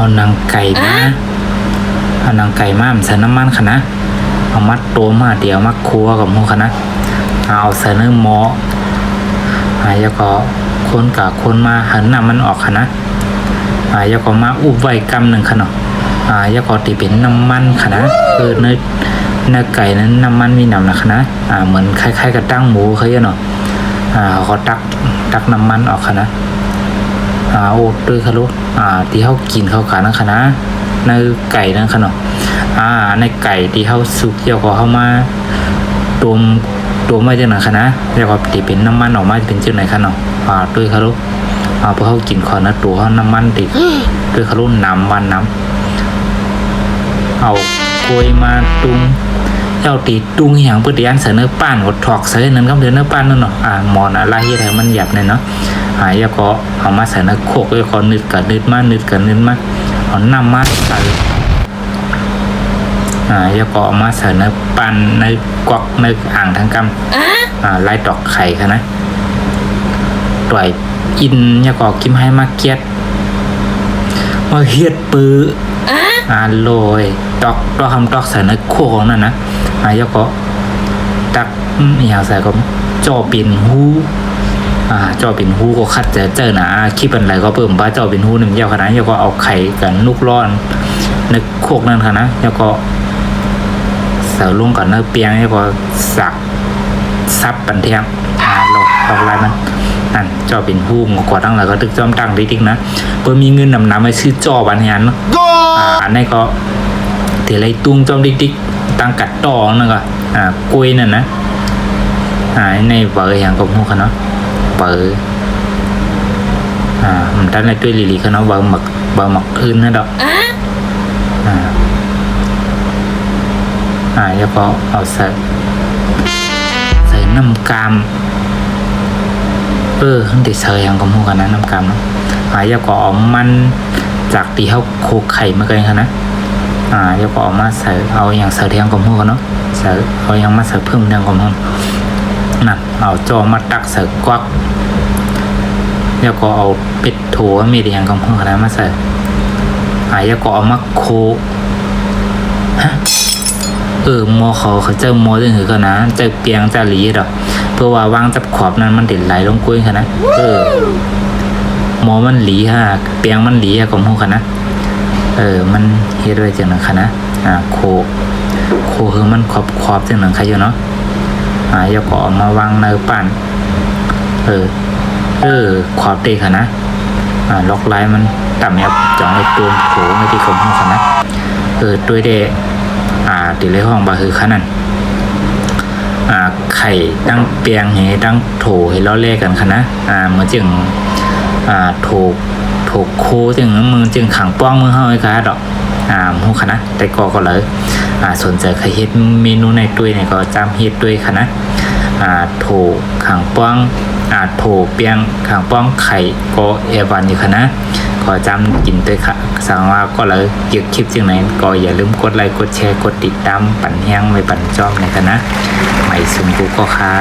เอานางไก่มาเอานางไก่มาใส่น้ำมันค่ะนะเอามัดตัวมาเดี๋ยวมัดครัวกับมูค่ะนะเอาใส่เนื้อหม้อแล้วก็คนกับคนมาหันน้ำมันออกค่ะนะแล้วก็มาอุบไว้กำหนึ่งค่ะเนาะแล้วก็ตีเป็นน้ำมันค่ะนะคือเนื้อไก่นั้นน้ำมันมีน้ำนะคะนะเหมือนคล้ายๆกับตั้งหมูเขาเนาะเขาตักน้ำมันออกค่ะนะโอ้ด้วยค่ะลูกที่เขากินเขาขานะค่ะนะในไก่นั่นค่ะเนาะในไก่ที่เขาสุกเกี่ยวกับเขามาตัวมาจากไหนคะนะแล้วก็ตีเป็นน้ำมันออกมาเป็นจุดไหนคะเนาะด้วยค่ะลูกพอเขากินขอนะตัวเขาน้ำมันติดด้วยค่ะลูกน้ำเอากล้วยมาตุงเจ้าตีตุงอย่างเพื่อที่อันเสนอป้านกดถอกใส่นั้นก็เดินเนื้อป้านนั่นเนาะหมอนอะไรที่ไหนมันหยับเลยเนาะแล้วก็เอามาใส่ในโคกแล้วก็นึดมาเอาน้ำมาใส่แล้วก็เอามาใส่ในปั้นในกวักในอ่างทางกำไล่ดอกไข่ค่ะนะต่อยอินแล้วก็กิมให้มาเกียดมาเฮ็ดปื้อโรยดอกใส่ในโคกของนั่นนะแล้วก็ตักอย่างใส่ก็จ่อปิ่นหูจ่อปิ่นหูก็คัดเจอนะคิดเป็นไรก็เพิ่มป้าจ่อปิ่นหูหนึ่งเดียวค่ะนะแล้วก็เอาไข่กับลูกร้อนในโคกนั่นค่ะนะแล้วก็ใส่ลงกับเนื้อเปียงแล้วก็สักซับปันเทียงหลอกลายมันนั่นจ่อปิ่นหูงกว่าตั้งแต่ก็ตึกจอมตั้งดิ๊กนะเพื่อมีเงินนำไปซื้อจ่อบันเฮียนอันนี้ก็เดี๋ยวไรตุ้งจอมดิ๊กตั้งกัดต่อนั่นก็กล้วยนั่นนะในเบอร์อย่างกับหูค่ะเนาะเบอร์มันตั้งในตัวลีค่ะเนาะเบอร์หมักอื่นนะดอกแล้วก็เอาใส่น้ำกามติใส่อย่างกับหูค่ะนะน้ำกามเนาะแล้วก็เอามันจากตีเขาโคกไข่มากันค่ะนะแล้วก็เอามาใส่เอาอย่างใส่เทียงกับหูค่ะเนาะใส่เอาอย่างมาใส่เพิ่มเทียงกับหูนั่นเอาจอมาตักใส่กวักแล้วก็เอาเป็ดถั่วมีอย่างกับหูค่ะนะมาใส่แล้วก็เอามาโคมอเขาเจ้ามอด้วยกันนะเจ้าเปียงเจ้าหลีดอกเพื่อว่าวางจับขอบนั้นมันเด็ดไหลลงกุ้ยค่ะนะมอมันหลีฮะเปียงมันหลีกับหูค่ะนะมันเฮ็ดไว้จังนั้นค่ะนะโคคือมันขอบจังนั้นค่ะอยู่เนาะแล้วก็มาวางในปั้นขอบตีค่ะนะล็อกไลน์มันต่ำเนี่ยจ่องในตัวโผล่ในที่ของหูค่ะนะด้วยเดติเลยห้องบาคือขนาดไข่ตั้งเปียงให้ตั้งโถให้ล้อเล่กันค่ะนะเหมือนจึงโถโคจึงมือจึงขังป้องมือเฮาไอ้ค่ะดอกหูค่ะนะแต่ก็เลยสนใจใครเฮ็ดเมนูในตุ้ยเนี่ยก็จำเฮ็ดด้วยค่ะนะโถขังป้องโถเปียงขังป้องไข่ก็เอวันอยู่ค่ะนะก็จำกินด้วยค่ะสั่งว่าก็เลยเกี่ยวคลิปจึงไหนก็อย่าลืมกดไลค์กดแชร์กดติดตามปั่นแห้งไม่ปั่นจอมในกันนะไม่สุ่มกูก็ค่ะ